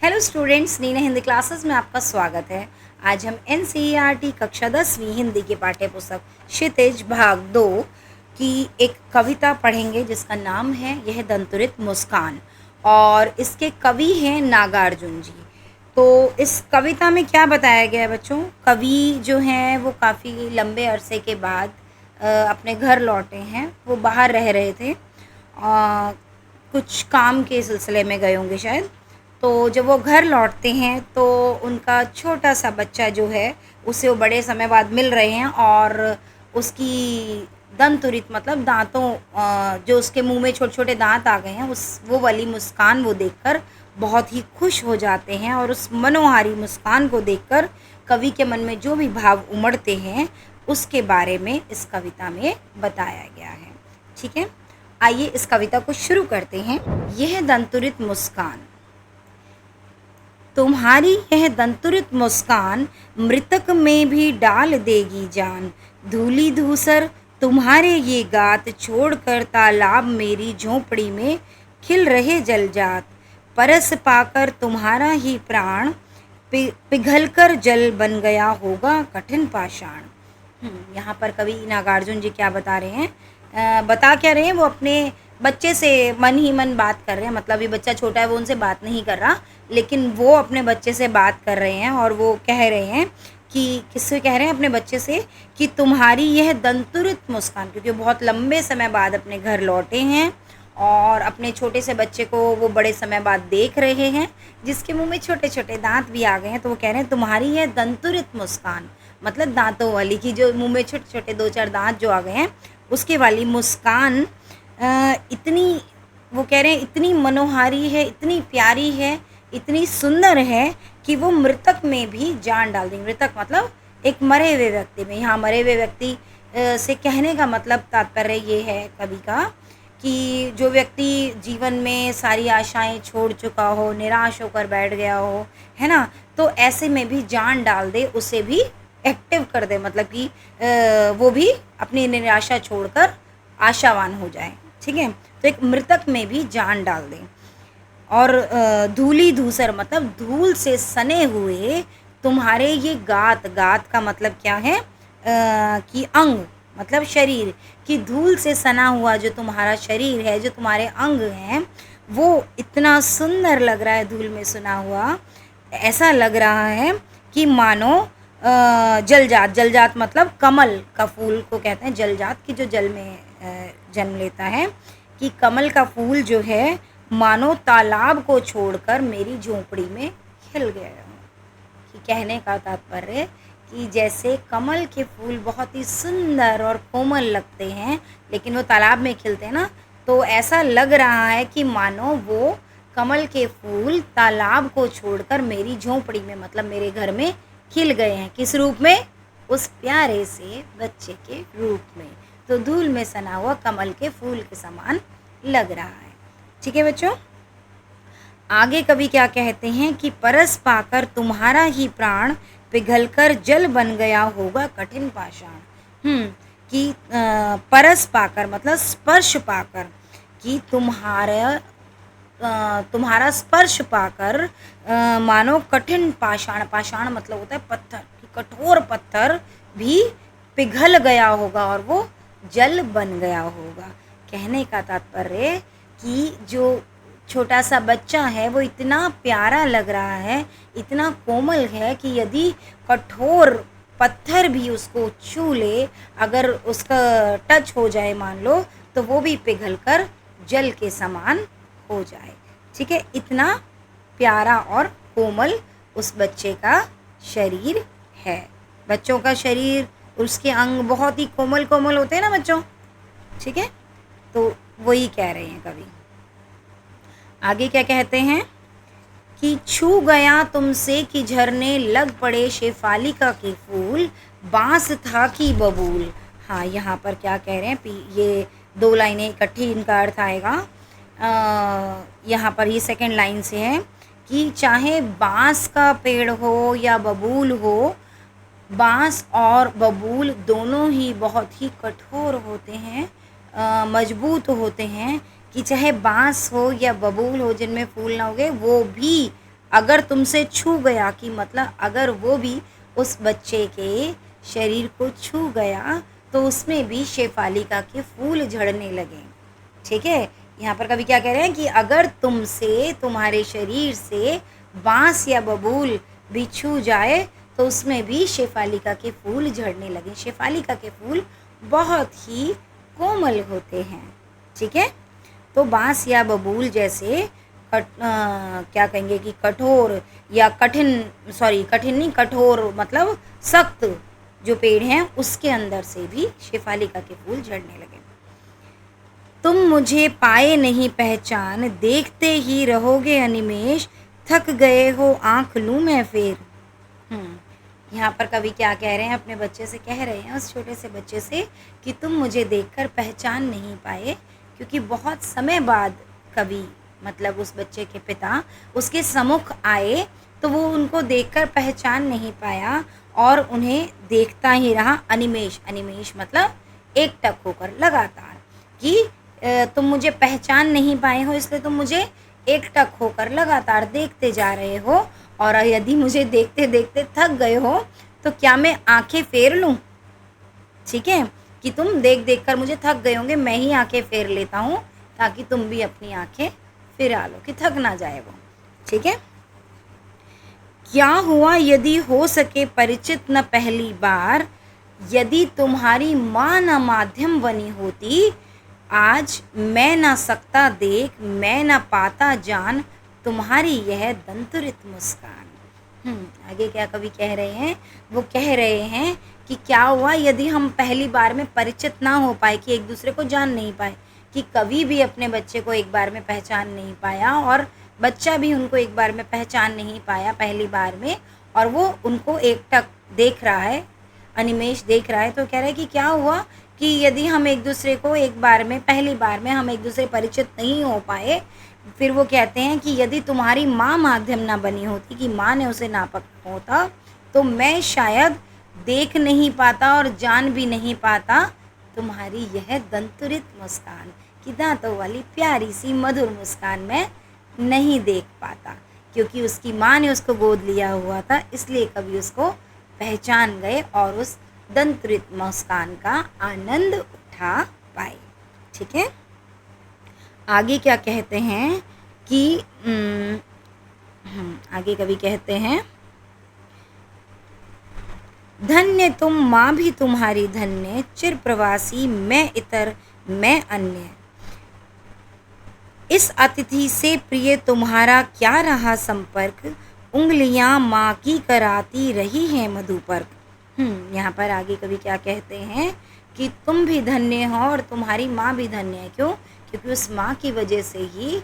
Hello students, Neena Hindi classes में आपका स्वागत है। आज हम एनसीईआरटी कक्षा 10वीं हिंदी की पाठ्य पुस्तक क्षितिज भाग 2 की एक कविता पढ़ेंगे जिसका नाम है यह दंतुरित मुस्कान और इसके कवि हैं नागार्जुन जी। तो इस कविता में क्या बताया गया है बच्चों? कवि जो हैं वो काफ़ी लंबे अरसे के बाद अपने घर लौटे हैं। वो बाहर रह रहे थे, कुछ काम के सिलसिले में गए होंगे शायद। तो जब वो घर लौटते हैं तो उनका छोटा-सा बच्चा जो है, उसे वो बड़े समय बाद मिल रहे हैं और उसकी दंतुरित मतलब दाँतों जो उसके मुँह में छोटे-छोटे दाँत आ गए हैं, उस वो वाली मुस्कान वो देखकर बहुत ही खुश हो जाते हैं और उस मनोहारी मुस्कान को देखकर कवि के मन में जो भी भाव उमड़ते हैं, उसके बारे में इस कविता में बताया गया है। ठीक है? आइए इस कविता को शुरू करते हैं। यह दंतुरित मुस्कान। तुम्हारी यह दंतुरित मुस्कान मृतक में भी डाल देगी जान। धूली धूसर तुम्हारे ये गात छोड़कर तालाब मेरी झोंपड़ी में खिल रहे जलजात। परस पाकर तुम्हारा ही प्राण पिघलकर जल बन गया होगा कठिन पाषाण। यहाँ पर कवि नागार्जुन जी क्या बता रहे हैं? बता क्या रहे हैं? वो अपने बच्चे से मन ही मन बात कर रहे हैं। मतलब ये बच्चा छोटा है, वो उनसे बात नहीं कर रहा, लेकिन वो अपने बच्चे से बात कर रहे हैं और वो कह रहे हैं कि किससे कह रहे हैं? अपने बच्चे से कि तुम्हारी यह दंतुरित मुस्कान, क्योंकि बहुत लंबे समय बाद अपने घर लौटे हैं और अपने छोटे से बच्चे को वो बड़े समय बाद देख रहे हैं, जिसके मुंह में छोटे छोटे दांत भी आ गए हैं। तो वो कह रहे हैं तुम्हारी यह दंतुरित मुस्कान, मतलब दांतों वाली, कि जो मुंह में छोटे छोटे 2-4 दांत जो आ गए हैं उसके वाली मुस्कान इतनी, वो कह रहे हैं इतनी मनोहारी है, इतनी प्यारी है, इतनी सुंदर है कि वो मृतक में भी जान डाल देंगे। मृतक मतलब एक मरे हुए व्यक्ति में। यहाँ मरे हुए व्यक्ति से कहने का मतलब तात्पर्य ये है कवि का कि जो व्यक्ति जीवन में सारी आशाएं छोड़ चुका हो, निराश होकर बैठ गया हो, है ना, तो ऐसे में भी जान डाल दे, उसे भी एक्टिव कर दे, मतलब कि वो भी अपनी निराशा छोड़कर आशावान हो जाए। ठीक है? तो एक मृतक में भी जान डाल दें। और धूली धूसर मतलब धूल से सने हुए तुम्हारे ये गात, गात का मतलब क्या है? कि अंग, मतलब शरीर, कि धूल से सना हुआ जो तुम्हारा शरीर है, जो तुम्हारे अंग हैं, वो इतना सुंदर लग रहा है धूल में सना हुआ। ऐसा लग रहा है कि मानो जलजात, जलजात मतलब कमल का फूल को कहते हैं जलजात, कि जो जल में जन्म लेता है, कि कमल का फूल जो है मानो तालाब को छोड़कर मेरी झोंपड़ी में खिल गया हो। कि कहने का तात्पर्य कि जैसे कमल के फूल बहुत ही सुंदर और कोमल लगते हैं, लेकिन वो तालाब में खिलते हैं ना, तो ऐसा लग रहा है कि मानो वो कमल के फूल तालाब को छोड़कर मेरी झोंपड़ी में, मतलब मेरे घर में खिल गए हैं। किस रूप में? उस प्यारे से बच्चे के रूप में। तो धूल में सना हुआ कमल के फूल के समान लग रहा है। ठीक है बच्चों? आगे कवि क्या कहते हैं कि परस पाकर तुम्हारा ही प्राण पिघलकर जल बन गया होगा कठिन पाषाण। कि परस पाकर मतलब स्पर्श पाकर, कि तुम्हारा स्पर्श पाकर मानो कठिन पाषाण, पाषाण मतलब होता है पत्थर, कि कठोर पत्थर भी पिघल गया होगा और वो जल बन गया होगा। कहने का तात्पर्य कि जो छोटा सा बच्चा है वो इतना प्यारा लग रहा है, इतना कोमल है कि यदि कठोर पत्थर भी उसको छू ले, अगर उसका टच हो जाए मान लो, तो वो भी पिघलकर जल के समान हो जाए। ठीक है? इतना प्यारा और कोमल उस बच्चे का शरीर है। बच्चों का शरीर, उसके अंग बहुत ही कोमल कोमल होते हैं ना बच्चों। ठीक है? तो वही कह रहे हैं कवि। आगे क्या कहते हैं कि छू गया तुमसे कि झरने लग पड़े शेफालिका के फूल, बांस था कि बबूल। हाँ, यहाँ पर क्या कह रहे हैं? ये 2 लाइनें इकट्ठी, इनका अर्थ आएगा। यहाँ पर ये सेकंड लाइन से है कि चाहे बांस का पेड़ हो या बबूल हो, बांस और बबूल दोनों ही बहुत ही कठोर होते हैं, मजबूत होते हैं, कि चाहे बांस हो या बबूल हो जिनमें फूल ना उगे, वो भी अगर तुमसे छू गया, कि मतलब अगर वो भी उस बच्चे के शरीर को छू गया तो उसमें भी शेफालिका के फूल झड़ने लगे। ठीक है, यहाँ पर कवि क्या कह रहे हैं कि अगर तुमसे, तुम्हारे शरीर से बांस या बबूल भी छू जाए तो उसमें भी शेफालिका के फूल झड़ने लगे। शेफालिका के फूल बहुत ही कोमल होते हैं। ठीक है, तो बांस या बबूल जैसे क्या कहेंगे कि कठोर या कठिन, कठिन नहीं, कठोर मतलब सख्त जो पेड़ हैं उसके अंदर से भी शेफालिका के फूल झड़ने लगे। तुम मुझे पाए नहीं पहचान, देखते ही रहोगे अनिमेष, थक गए हो आंख लूं मैं फेर। यहाँ पर कवि क्या कह रहे हैं, अपने बच्चे से कह रहे हैं, उस छोटे से बच्चे से, कि तुम मुझे देखकर पहचान नहीं पाए, क्योंकि बहुत समय बाद कवि मतलब उस बच्चे के पिता उसके सम्मुख आए तो वो उनको देखकर पहचान नहीं पाया और उन्हें देखता ही रहा अनिमेष। अनिमेष मतलब एकटक होकर, लगातार, कि तुम मुझे पहचान नहीं पाए हो इसलिए तुम मुझे एकटक होकर लगातार देखते जा रहे हो, और यदि मुझे देखते देखते थक गए हो तो क्या मैं आंखें फेर लूं। ठीक है, कि तुम देख देख कर मुझे थक गए होंगे, मैं ही आंखें फेर लेता हूँ ताकि तुम भी अपनी आंखें फिरा लो, कि थक ना जाए वो। ठीक है, क्या हुआ यदि हो सके परिचित न पहली बार, यदि तुम्हारी माँ न माध्यम बनी होती, आज मैं ना सकता देख, मैं ना पाता जान, तुम्हारी यह दंतुरित मुस्कान। आगे क्या कवि कह रहे हैं, वो कह रहे हैं कि क्या हुआ यदि हम पहली बार में परिचित ना हो पाए, कि एक दूसरे को जान नहीं पाए, कि कवि भी अपने बच्चे को एक बार में पहचान नहीं पाया और बच्चा भी उनको एक बार में पहचान नहीं पाया पहली बार में, और वो उनको एकटक देख रहा है, अनिमेष देख रहा है। तो कह रहा है कि क्या हुआ कि यदि हम एक दूसरे को एक बार में, पहली बार में हम एक दूसरे परिचित नहीं हो पाए, फिर वो कहते हैं कि यदि तुम्हारी माँ माध्यम ना बनी होती, कि माँ ने उसे ना पकड़ा होता, तो मैं शायद देख नहीं पाता और जान भी नहीं पाता तुम्हारी यह दंतुरित मुस्कान, कि दांतों वाली प्यारी सी मधुर मुस्कान मैं नहीं देख पाता। क्योंकि उसकी माँ ने उसको गोद लिया हुआ था, इसलिए कभी उसको पहचान गए और उस दंतुरित मुस्कान का आनंद उठा पाए। ठीक है, आगे क्या कहते हैं कि आगे कवि कहते हैं, धन्य तुम माँ भी तुम्हारी धन्य, चिर प्रवासी मैं इतर मैं अन्य, इस अतिथि से प्रिय तुम्हारा क्या रहा संपर्क, उंगलियां माँ की कराती रही हैं मधुपर्क। यहाँ पर आगे कवि क्या कहते हैं कि तुम भी धन्य हो और तुम्हारी माँ भी धन्य है। क्यों? क्योंकि उस माँ की वजह से ही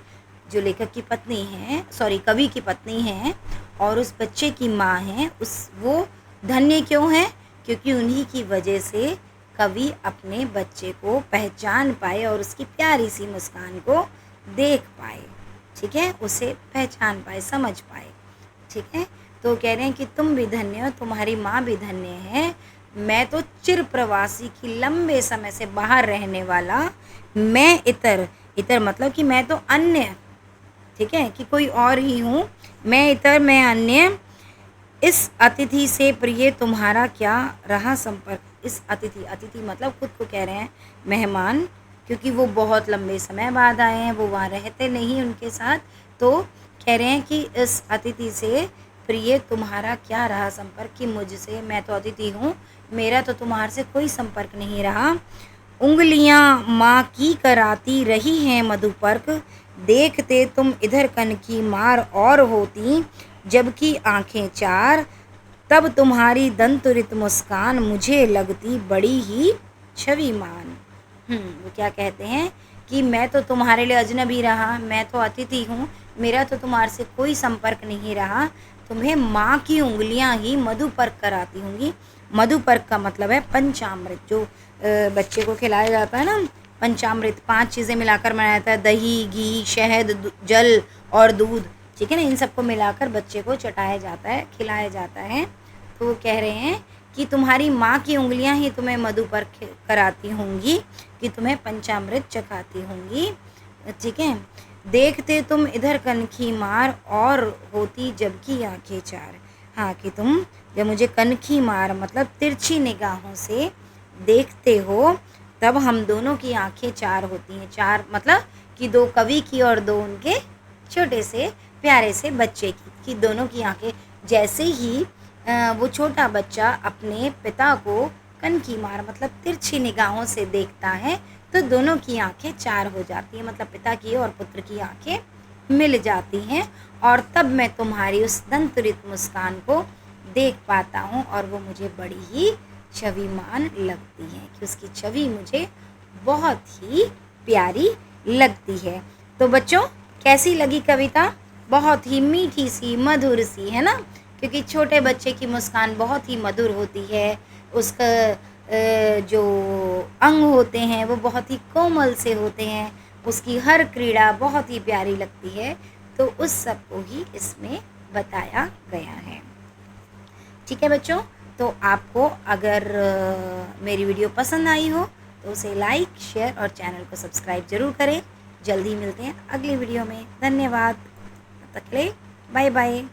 जो लेखक की पत्नी है, कवि की पत्नी है और उस बच्चे की माँ है, वो धन्य क्यों है? क्योंकि उन्हीं की वजह से कवि अपने बच्चे को पहचान पाए और उसकी प्यारी सी मुस्कान को देख पाए। ठीक है, उसे पहचान पाए, समझ पाए। ठीक है, तो कह रहे हैं कि तुम भी धन्य हो, तुम्हारी माँ भी धन्य है, मैं तो चिर प्रवासी की लंबे समय से बाहर रहने वाला, मैं इतर मतलब कि मैं तो अन्य, ठीक है, कि कोई और ही हूँ, मैं इतर मैं अन्य, इस अतिथि से प्रिय तुम्हारा क्या रहा संपर्क। इस अतिथि मतलब खुद को कह रहे हैं मेहमान, क्योंकि वो बहुत लंबे समय बाद आए हैं, वो वहाँ रहते नहीं उनके साथ, तो कह रहे हैं कि इस अतिथि से प्रिय तुम्हारा क्या रहा संपर्क, कि मुझसे, मैं तो अतिथि हूँ, मेरा तो तुम्हारे से कोई संपर्क नहीं रहा। उंगलियां माँ की कराती रही हैं मधुपर्क, देखते तुम इधर कन की मार और होती, जबकि आंखें चार, तब तुम्हारी दंतुरित मुस्कान मुझे लगती बड़ी ही छविमान। वो क्या कहते हैं कि मैं तो तुम्हारे लिए अजनबी रहा, मैं तो अतिथि हूँ, मेरा तो तुम्हारे से कोई संपर्क नहीं रहा, तुम्हें माँ की उंगलियाँ ही मधुपर्क कराती होंगी। मधुपर्क का मतलब है पंचामृत, जो बच्चे को खिलाया जाता है ना, पंचामृत 5 चीज़ें मिलाकर बनाया जाता है, दही, घी, शहद, जल और दूध, ठीक है ना, इन सबको मिलाकर बच्चे को चटाया जाता है, खिलाया जाता है। तो वो कह रहे हैं कि तुम्हारी माँ की उंगलियाँ ही तुम्हें मधुपर्क कराती होंगी, कि तुम्हें पंचामृत चखाती होंगी। ठीक है, देखते तुम इधर कनखी मार और होती जबकि आंखें चार। हाँ, कि तुम जब मुझे कनखी मार मतलब तिरछी निगाहों से देखते हो, तब हम दोनों की आंखें चार होती हैं। चार मतलब कि दो कवि की और दो उनके छोटे से प्यारे से बच्चे की दोनों की आंखें। जैसे ही वो छोटा बच्चा अपने पिता को कनखी मार मतलब तिरछी निगाहों से देखता है, तो दोनों की आंखें चार हो जाती हैं, मतलब पिता की और पुत्र की आंखें मिल जाती हैं। और तब मैं तुम्हारी उस दंतुरित मुस्कान को देख पाता हूँ और वो मुझे बड़ी ही छविमान लगती है, कि उसकी छवि मुझे बहुत ही प्यारी लगती है। तो बच्चों, कैसी लगी कविता? बहुत ही मीठी सी, मधुर सी, है ना? क्योंकि छोटे बच्चे की मुस्कान बहुत ही मधुर होती है। उसका जो अंग होते हैं वो बहुत ही कोमल से होते हैं। उसकी हर क्रीड़ा बहुत ही प्यारी लगती है। तो उस सब को ही इसमें बताया गया है। ठीक है बच्चों, तो आपको अगर मेरी वीडियो पसंद आई हो तो उसे लाइक, शेयर और चैनल को सब्सक्राइब ज़रूर करें। जल्दी मिलते हैं अगली वीडियो में। धन्यवाद। तब तक के लिए बाय बाय।